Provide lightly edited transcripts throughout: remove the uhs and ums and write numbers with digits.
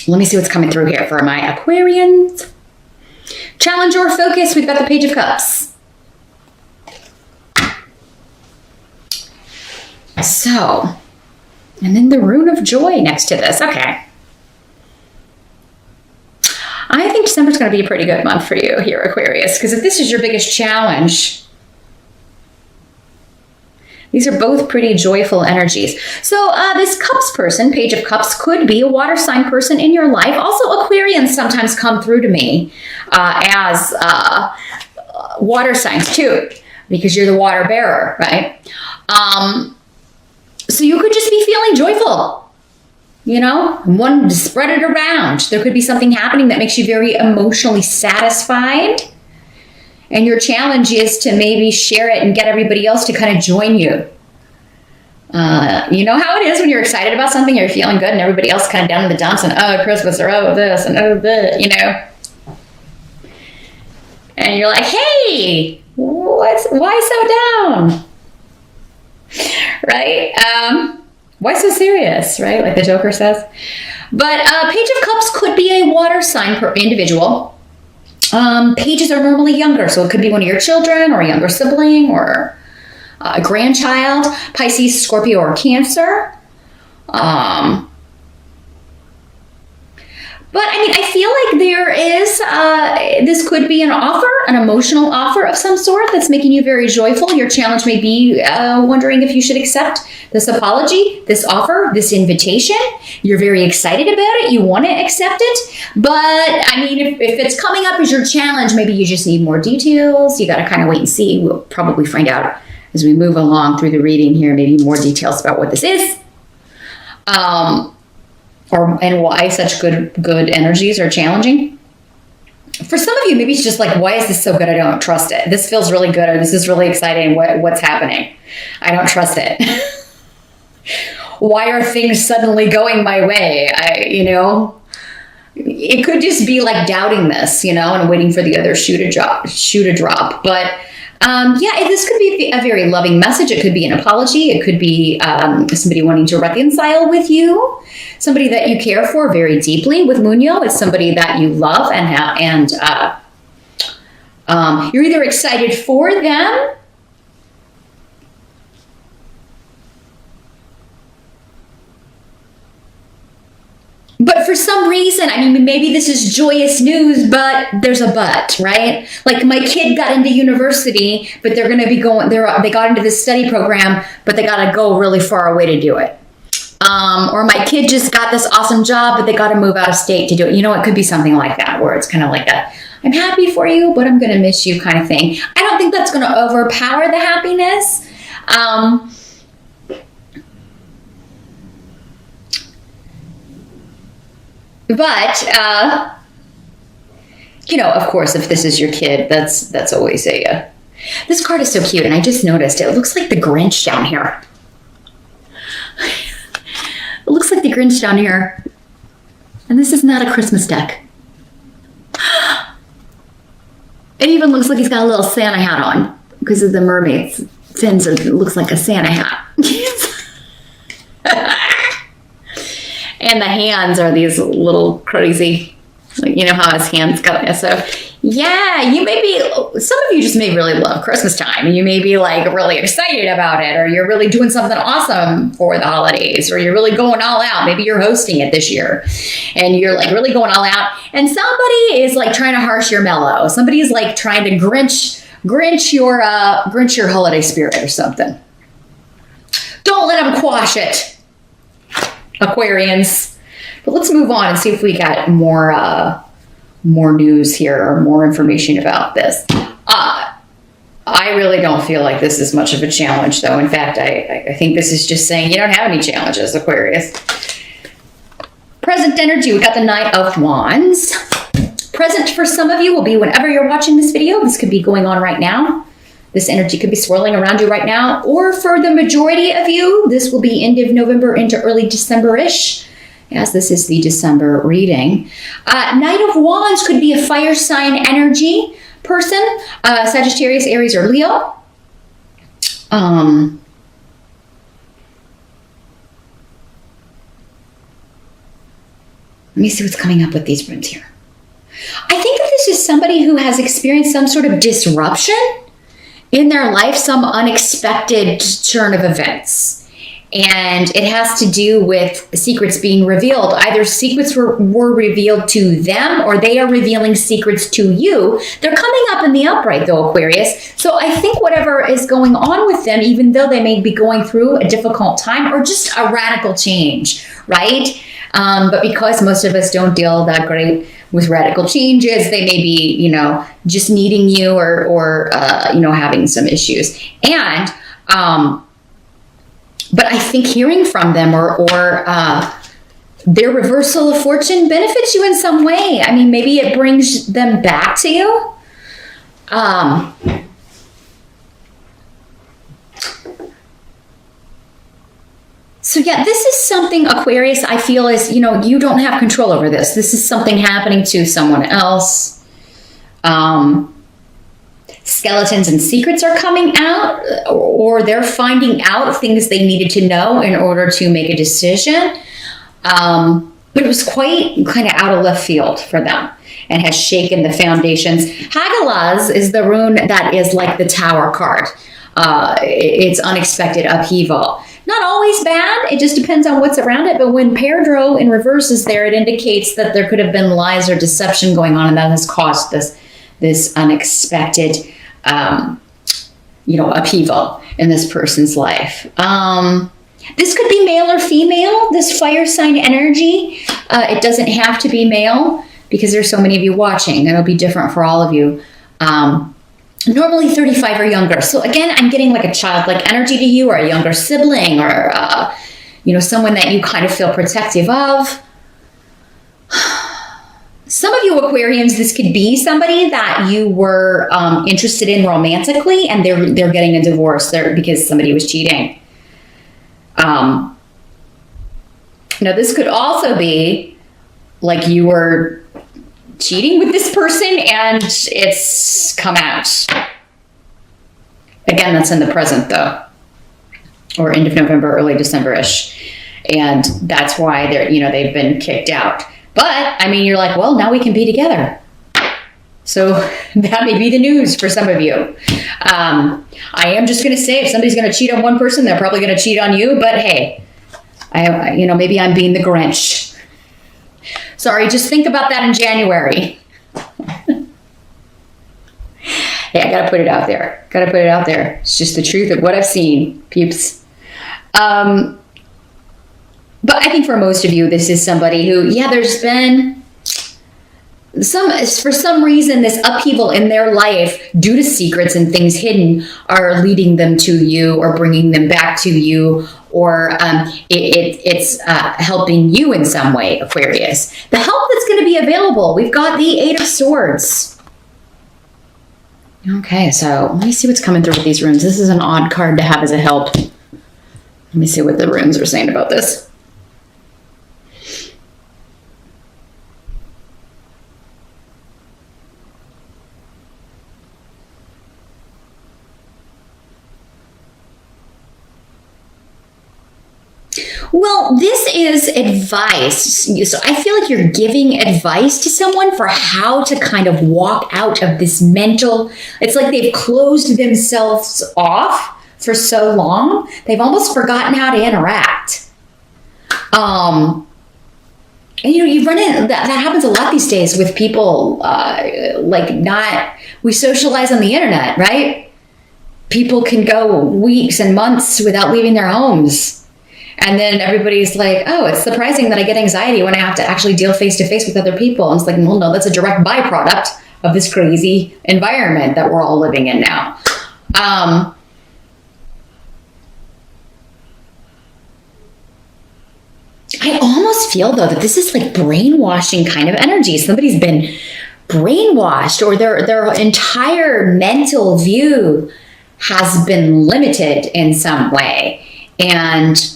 Let me see what's coming through here for my Aquarians. Challenge or focus. We've got the Page of Cups. So, and then the Rune of Joy next to this. Okay. I think December's going to be a pretty good month for you here, Aquarius, because if this is your biggest challenge, these are both pretty joyful energies. So this Cups person, Page of Cups, could be a water sign person in your life. Also, Aquarians sometimes come through to me as water signs too, because you're the water bearer, right? So you could just be feeling joyful. You know, one to spread it around. There could be something happening that makes you very emotionally satisfied. And your challenge is to maybe share it and get everybody else to kind of join you. You know how it is when you're excited about something, you're feeling good, and everybody else kind of down in the dumps and, oh, Christmas, or oh, this, and oh, that, you know. And you're like, hey, why so down? Right? Why so serious, right? Like the Joker says. But Page of Cups could be a water sign per individual. Pages are normally younger, so it could be one of your children or a younger sibling or a grandchild. Pisces, Scorpio, or Cancer. But I mean, I feel like there is, this could be an offer, an emotional offer of some sort that's making you very joyful. Your challenge may be wondering if you should accept this apology, this offer, this invitation. You're very excited about it. You want to accept it. But I mean, if it's coming up as your challenge, maybe you just need more details. You got to kind of wait and see. We'll probably find out as we move along through the reading here, maybe more details about what this is. And why such good energies are challenging. For some of you, maybe it's just like, why is this so good? I don't trust it. This feels really good, or this is really exciting. What's happening? I don't trust it. Why are things suddenly going my way? It could just be like doubting this, and waiting for the other shoe to drop. But this could be a very loving message. It could be an apology. It could be somebody wanting to reconcile with you. Somebody that you care for very deeply. With Munyo, it's somebody that you love and you're either excited for them, but for some reason, I mean, maybe this is joyous news, but there's a but, right? Like my kid got into university, but they're going to be going, they got into this study program, but they got to go really far away to do it. Or my kid just got this awesome job, but they got to move out of state to do it. It could be something like that, where it's kind of like a, I'm happy for you, but I'm going to miss you kind of thing. I don't think that's going to overpower the happiness. But of course, if this is your kid, that's always this card is so cute. And I just noticed it looks like the Grinch down here. It looks like the Grinch down here. And this is not a Christmas deck. It even looks like he's got a little Santa hat on because of the mermaid's fins. It looks like a Santa hat. And the hands are these little crazy, how his hands go. So, yeah, some of you just may really love Christmas time. And you may be like really excited about it, or you're really doing something awesome for the holidays, or you're really going all out. Maybe you're hosting it this year and you're like really going all out. And somebody is like trying to harsh your mellow. Somebody is like trying to Grinch your holiday spirit or something. Don't let them quash it, Aquarians. But let's move on and see if we got more news here or more information about this. I really don't feel like this is much of a challenge, though. In fact, I think this is just saying you don't have any challenges, Aquarius. Present energy, we got the Knight of Wands. Present for some of you will be whenever you're watching this video. This could be going on right now. This energy could be swirling around you right now. Or for the majority of you, this will be end of November into early December-ish, as this is the December reading. Knight of Wands could be a fire sign energy person, Sagittarius, Aries, or Leo. Let me see what's coming up with these runes here. I think that this is somebody who has experienced some sort of disruption in their life, some unexpected turn of events. And it has to do with secrets being revealed. Either secrets were revealed to them, or they are revealing secrets to you. They're coming up in the upright, though, Aquarius. So I think whatever is going on with them, even though they may be going through a difficult time or just a radical change, right? But because most of us don't deal that great with radical changes, they may be, just needing you or having some issues. And, but I think hearing from them or their reversal of fortune benefits you in some way. I mean, maybe it brings them back to you. So yeah, this is something, Aquarius, I feel is, you don't have control over this. This is something happening to someone else. Skeletons and secrets are coming out, or they're finding out things they needed to know in order to make a decision. But it was quite kind of out of left field for them and has shaken the foundations. Hagalaz is the rune that is like the Tower card. It's unexpected upheaval. Not always bad. It just depends on what's around it. But when Perdro in reverse is there, it indicates that there could have been lies or deception going on, and that has caused this unexpected, upheaval in this person's life. This could be male or female, this fire sign energy. It doesn't have to be male because there's so many of you watching. It'll be different for all of you. Normally 35 or younger. So again, I'm getting like a childlike energy to you, or a younger sibling, or, someone that you kind of feel protective of. Some of you Aquarians, this could be somebody that you were interested in romantically, and they're getting a divorce there because somebody was cheating. Now, this could also be like you were cheating with this person and it's come out. Again, that's in the present though, or end of November, early December-ish. And that's why they've been kicked out. But I mean, you're like, well, now we can be together. So that may be the news for some of you. I am just going to say, if somebody's going to cheat on one person, they're probably going to cheat on you. But hey, maybe I'm being the Grinch. Sorry, just think about that in January. Hey, I gotta put it out there. It's just the truth of what I've seen, peeps. But I think for most of you, this is somebody who, there's been for some reason, this upheaval in their life due to secrets and things hidden are leading them to you or bringing them back to you, or it's helping you in some way, Aquarius. The help that's going to be available, we've got the Eight of Swords. Okay, so let me see what's coming through with these runes. This is an odd card to have as a help. Let me see what the runes are saying about this. Well, this is advice. So I feel like you're giving advice to someone for how to kind of walk out of this mental, it's like they've closed themselves off for so long, they've almost forgotten how to interact. And you run in, that happens a lot these days with people, we socialize on the internet, right? People can go weeks and months without leaving their homes. And then everybody's like, oh, it's surprising that I get anxiety when I have to actually deal face to face with other people. And it's like, well, no, that's a direct byproduct of this crazy environment that we're all living in now. I almost feel, though, that this is like brainwashing kind of energy. Somebody's been brainwashed, or their entire mental view has been limited in some way. And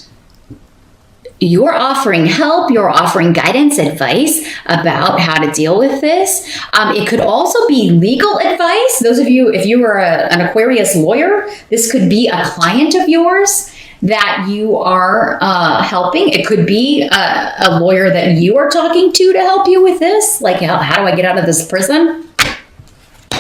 you're offering help, you're offering guidance, advice about how to deal with this. It could also be legal advice. Those of you, if you were an Aquarius lawyer, this could be a client of yours that you are helping. It could be a lawyer that you are talking to help you with this. Like, how do I get out of this prison?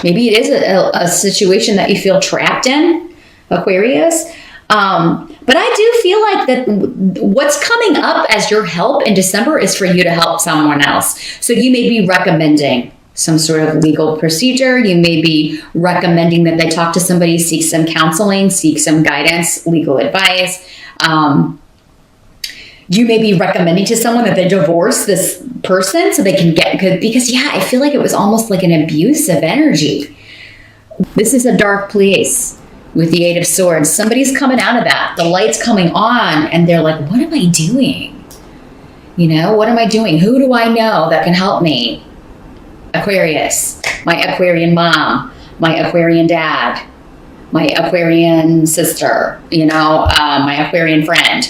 Maybe it is a situation that you feel trapped in, Aquarius. But I do feel like that what's coming up as your help in December is for you to help someone else. So you may be recommending some sort of legal procedure. You may be recommending that they talk to somebody, seek some counseling, seek some guidance, legal advice. You may be recommending to someone that they divorce this person so they can because yeah, I feel like it was almost like an abusive energy. This is a dark place with the Eight of Swords. Somebody's coming out of that. The light's coming on and they're like, what am I doing? What am I doing? Who do I know that can help me? Aquarius, my Aquarian mom, my Aquarian dad, my Aquarian sister, my Aquarian friend.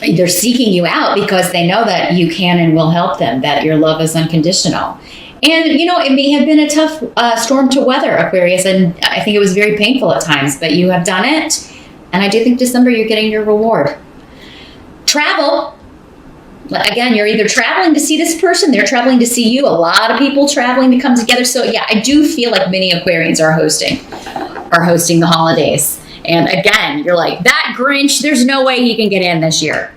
They're seeking you out because they know that you can and will help them, that your love is unconditional. And, it may have been a tough storm to weather, Aquarius, and I think it was very painful at times, but you have done it. And I do think December you're getting your reward. Travel. Again, you're either traveling to see this person, they're traveling to see you, a lot of people traveling to come together. So yeah, I do feel like many Aquarians are hosting the holidays. And again, you're like, that Grinch, there's no way he can get in this year.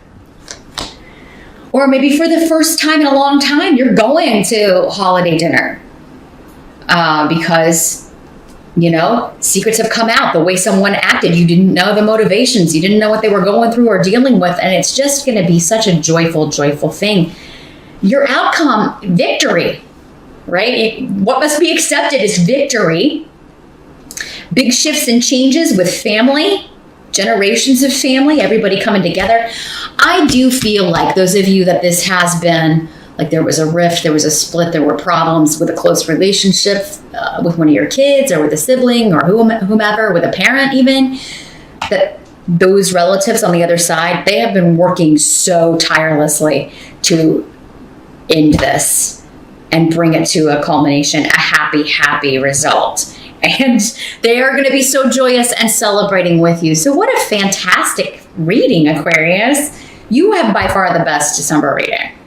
Or maybe for the first time in a long time, you're going to holiday dinner because, secrets have come out. The way someone acted, you didn't know the motivations. You didn't know what they were going through or dealing with. And it's just going to be such a joyful, joyful thing. Your outcome, victory, right? What must be accepted is victory. Big shifts and changes with family, generations of family, everybody coming together. I do feel like those of you that this has been, like there was a rift, there was a split, there were problems with a close relationship with one of your kids or with a sibling or whomever, with a parent even, that those relatives on the other side, they have been working so tirelessly to end this and bring it to a culmination, a happy, happy result. And they are going to be so joyous and celebrating with you. So what a fantastic reading, Aquarius. You have by far the best December reading.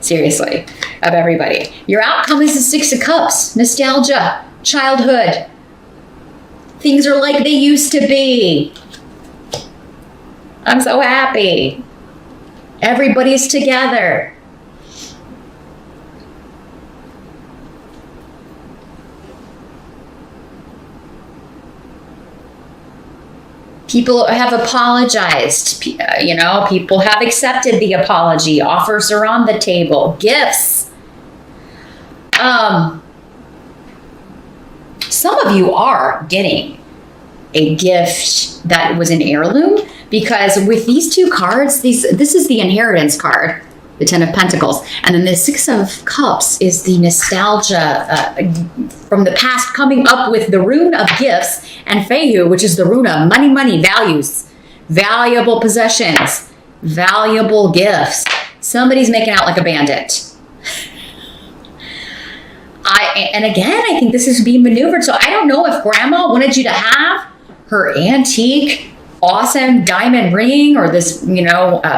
Seriously, of everybody. Your outcome is the Six of Cups. Nostalgia, childhood. Things are like they used to be. I'm so happy. Everybody's together. People have apologized, people have accepted the apology. Offers are on the table. Gifts. Some of you are getting a gift that was an heirloom because with these two cards, this is the inheritance card, the Ten of Pentacles. And then the Six of Cups is the nostalgia from the past coming up with the rune of gifts, and Fehu, which is the rune of money, values, valuable possessions, valuable gifts. Somebody's making out like a bandit. And again, I think this is being maneuvered. So I don't know if Grandma wanted you to have her antique awesome diamond ring or this,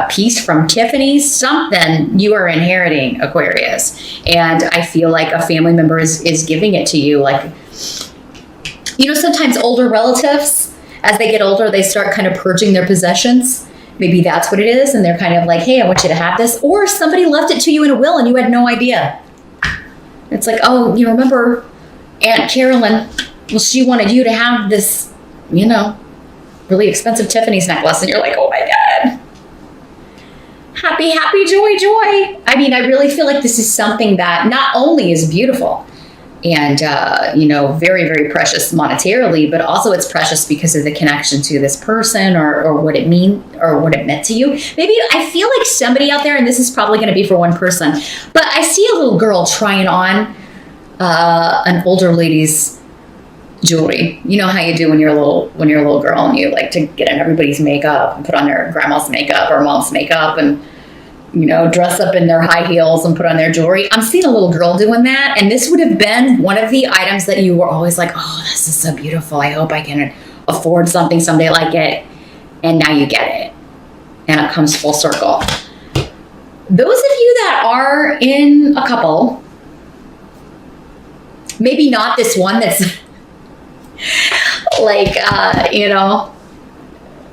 piece from Tiffany's, something you are inheriting, Aquarius. And I feel like a family member is giving it to you. Like, sometimes older relatives, as they get older, they start kind of purging their possessions. Maybe that's what it is. And they're kind of like, hey, I want you to have this. Or somebody left it to you in a will and you had no idea. It's like, oh, you remember Aunt Carolyn? Well, she wanted you to have this, really expensive Tiffany's necklace, and you're like, oh my God. Happy, happy, joy, joy. I mean, I really feel like this is something that not only is beautiful and, very, very precious monetarily, but also it's precious because of the connection to this person or what it meant to you. Maybe I feel like somebody out there, and this is probably going to be for one person, but I see a little girl trying on an older lady's jewelry. You know how you do when you're a little girl and you like to get in everybody's makeup and put on their grandma's makeup or mom's makeup and dress up in their high heels and put on their jewelry. I'm seeing a little girl doing that, and this would have been one of the items that you were always like, oh, this is so beautiful. I hope I can afford something someday like it, and now you get it. And it comes full circle. Those of you that are in a couple, maybe not this one that's like,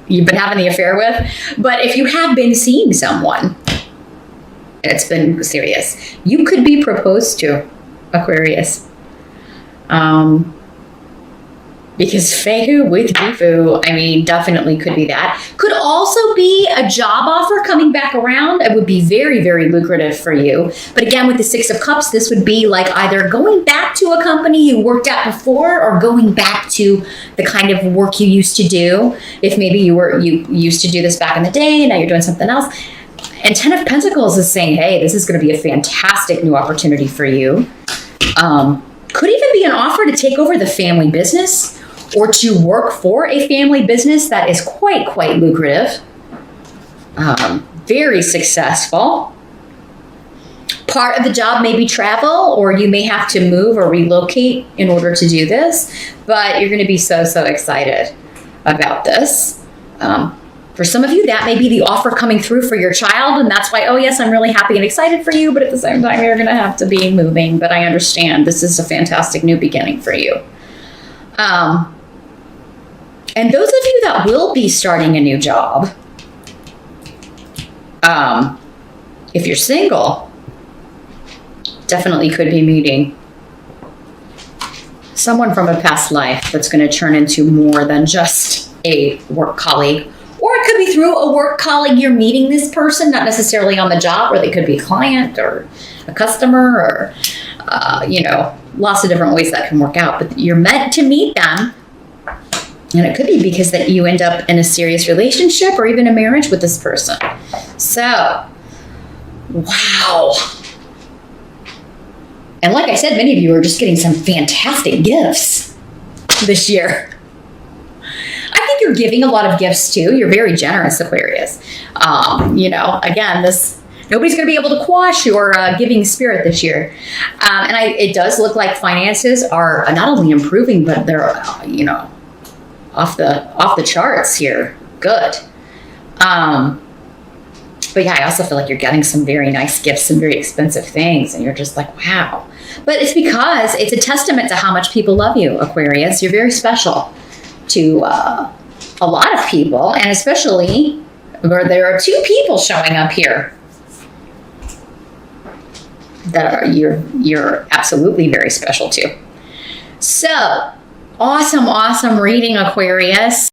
you've been having the affair with, but if you have been seeing someone, it's been serious, you could be proposed to, Aquarius. Because Fehu with Gifu, I mean, definitely could be that. Could also be a job offer coming back around. It would be very, very lucrative for you. But again, with the Six of Cups, this would be like either going back to a company you worked at before or going back to the kind of work you used to do. If maybe you used to do this back in the day, now you're doing something else. And Ten of Pentacles is saying, hey, this is going to be a fantastic new opportunity for you. Could even be an offer to take over the family business or to work for a family business that is quite lucrative. Very successful. Part of the job may be travel, or you may have to move or relocate in order to do this, but you're going to be so excited about this. For some of you, that may be the offer coming through for your child, and that's why, oh yes, I'm really happy and excited for you, but at the same time, you're going to have to be moving. But I understand this is a fantastic new beginning for you. And those of you that will be starting a new job, if you're single, definitely could be meeting someone from a past life that's going to turn into more than just a work colleague. Or it could be through a work colleague you're meeting this person, not necessarily on the job, or they could be a client or a customer or, lots of different ways that can work out. But you're meant to meet them. And it could be because that you end up in a serious relationship or even a marriage with this person. So, wow. And like I said, many of you are just getting some fantastic gifts this year. I think you're giving a lot of gifts too. You're very generous, Aquarius. Again, nobody's going to be able to quash your giving spirit this year. It does look like finances are not only improving, but they're, off the charts here. Good. But yeah, I also feel like you're getting some very nice gifts, some very expensive things, and you're just like, wow. But it's because it's a testament to how much people love you, Aquarius. You're very special to a lot of people, and especially where there are two people showing up here that are you're absolutely very special to. So, awesome reading, Aquarius.